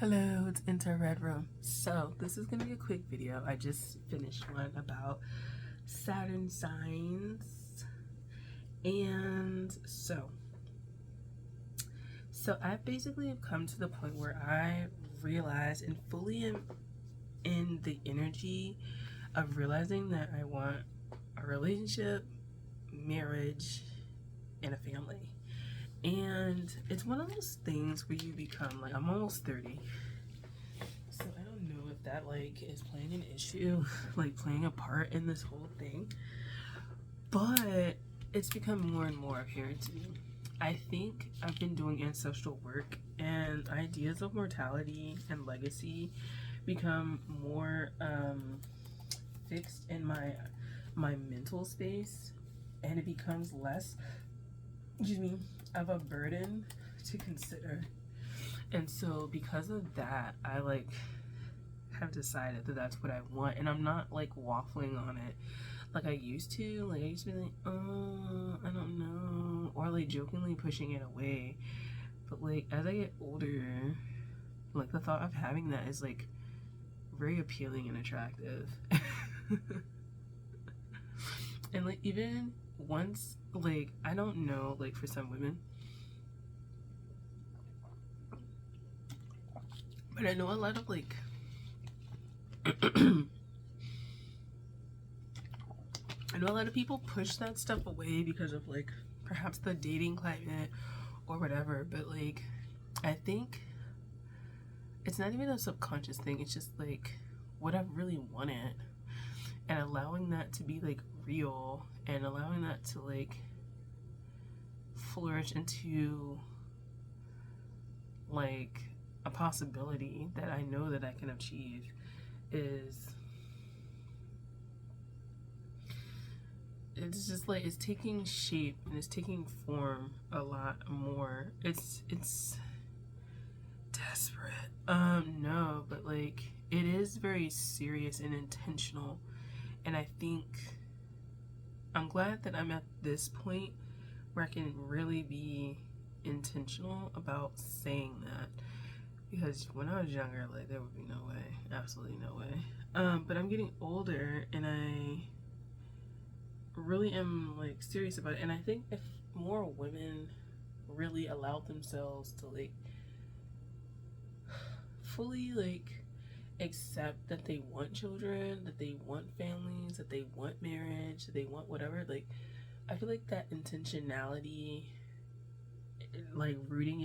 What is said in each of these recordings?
Hello, it's Enter Red Room. So this is gonna be a quick video. I just finished one about Saturn signs, and so I basically have come to the point where I realize and fully am in the energy of realizing that I want a relationship, marriage, and a family. And it's one of those things where you become like, I'm almost 30, so I don't know if that is playing an issue, playing a part in this whole thing, but it's become more and more apparent to me. I think I've been doing ancestral work, and ideas of mortality and legacy become more fixed in my mental space, and it becomes less, of a burden to consider. And so because of that, I have decided that that's what I want, and I'm not waffling on it like I used to. I used to be like, oh, I don't know, or jokingly pushing it away. But as I get older, the thought of having that is very appealing and attractive. And even once, I don't know, for some women, but I know a lot of I know a lot of people push that stuff away because of perhaps the dating climate or whatever. But I think it's not even a subconscious thing. It's just what I've really wanted, and allowing that to be real, and allowing that to flourish into a possibility that I know that I can achieve is, it's just it's taking shape and it's taking form a lot more. It's desperate. No, but it is very serious and intentional. And I think I'm glad that I'm at this point where I can really be intentional about saying that, because when I was younger, there would be no way, absolutely no way. But I'm getting older, and I really am serious about it. And I think if more women really allowed themselves to fully accept that they want children, that they want families, that they want marriage, that they want whatever, I feel that intentionality, rooting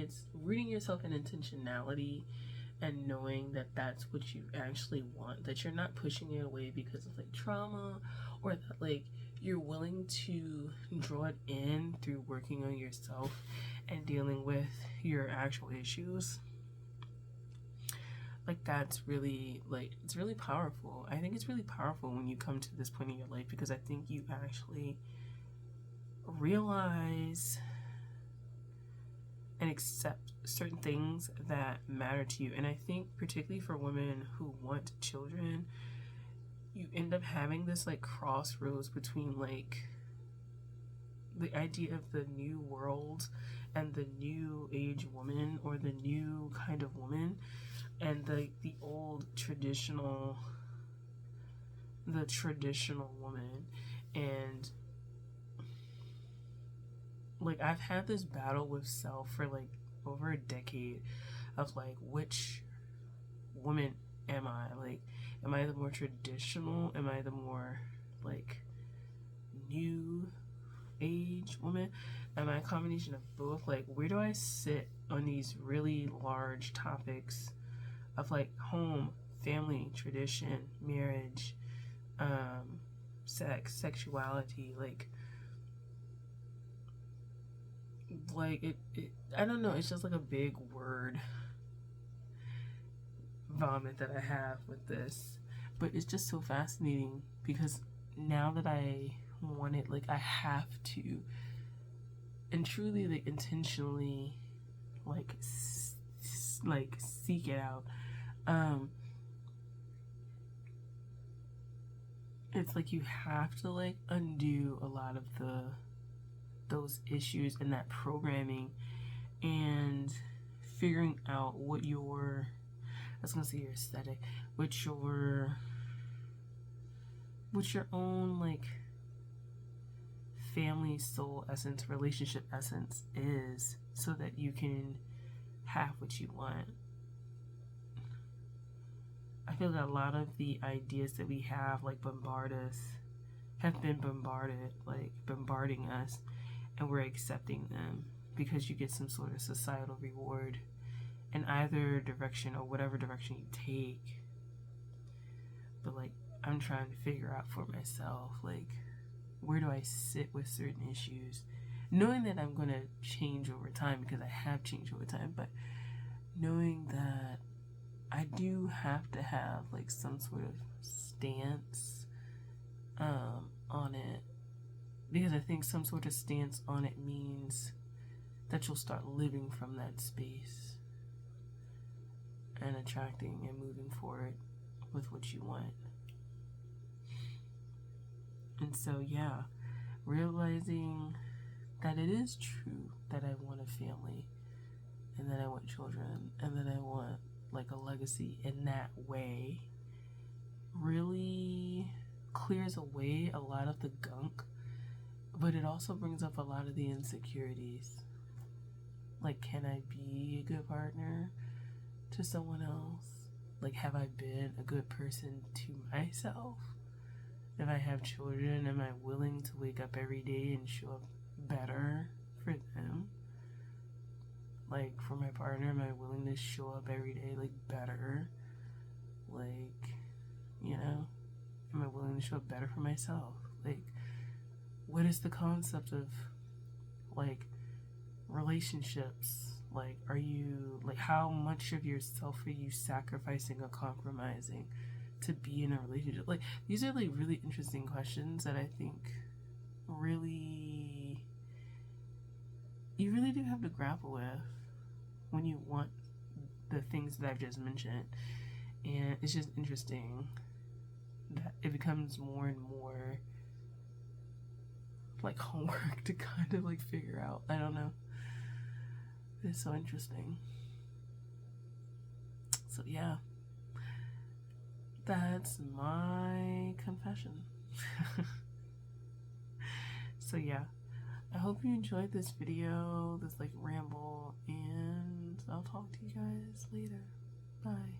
yourself in intentionality, and knowing that that's what you actually want, that you're not pushing it away because of trauma, or that you're willing to draw it in through working on yourself and dealing with your actual issues. That's really it's really powerful. I think it's really powerful when you come to this point in your life, because I think you actually realize and accept certain things that matter to you. And I think particularly for women who want children, you end up having this crossroads between the idea of the new world and the new age woman, or the new kind of woman, and the old traditional woman. And I've had this battle with self for over a decade of which woman am I? Am I the more traditional? Am I the more new age woman? Am I a combination of both? Where do I sit on these really large topics of home, family, tradition, marriage, sex, sexuality, I don't know, it's just a big word vomit that I have with this. But it's just so fascinating, because now that I want it, I have to, and truly intentionally seek it out. It's you have to undo a lot of those issues and that programming, and figuring out what your I was gonna say your aesthetic, what your own like family soul essence, relationship essence is, so that you can have what you want. I feel that a lot of the ideas that we have like have been bombarded, like bombarding us, and we're accepting them because you get some sort of societal reward in either direction or whatever direction you take. But like, I'm trying to figure out for myself, like, where do I sit with certain issues, knowing that I'm going to change over time, because I have changed over time, but knowing that I do have to have like some sort of stance on it, because I think some sort of stance on it means that you'll start living from that space and attracting and moving forward with what you want. And so, yeah, realizing that it is true that I want a family and that I want children and that I want like a legacy in that way really clears away a lot of the gunk, but it also brings up a lot of the insecurities. Like, can I be a good partner to someone else? Like, have I been a good person to myself? If I have children, am I willing to wake up every day and show up better for them? Like, for my partner, am I willing to show up every day, like, better? Like, you know, am I willing to show up better for myself? Like, what is the concept of, like, relationships? Like, are you, like, how much of yourself are you sacrificing or compromising to be in a relationship? Like, these are like really interesting questions that I think really, you really do have to grapple with when you want the things that I've just mentioned. And it's just interesting that it becomes more and more like homework to kind of like figure out. I don't know. It's so interesting. So yeah, that's my confession. So yeah, I hope you enjoyed this video, this like ramble, and I'll talk to you guys later. Bye.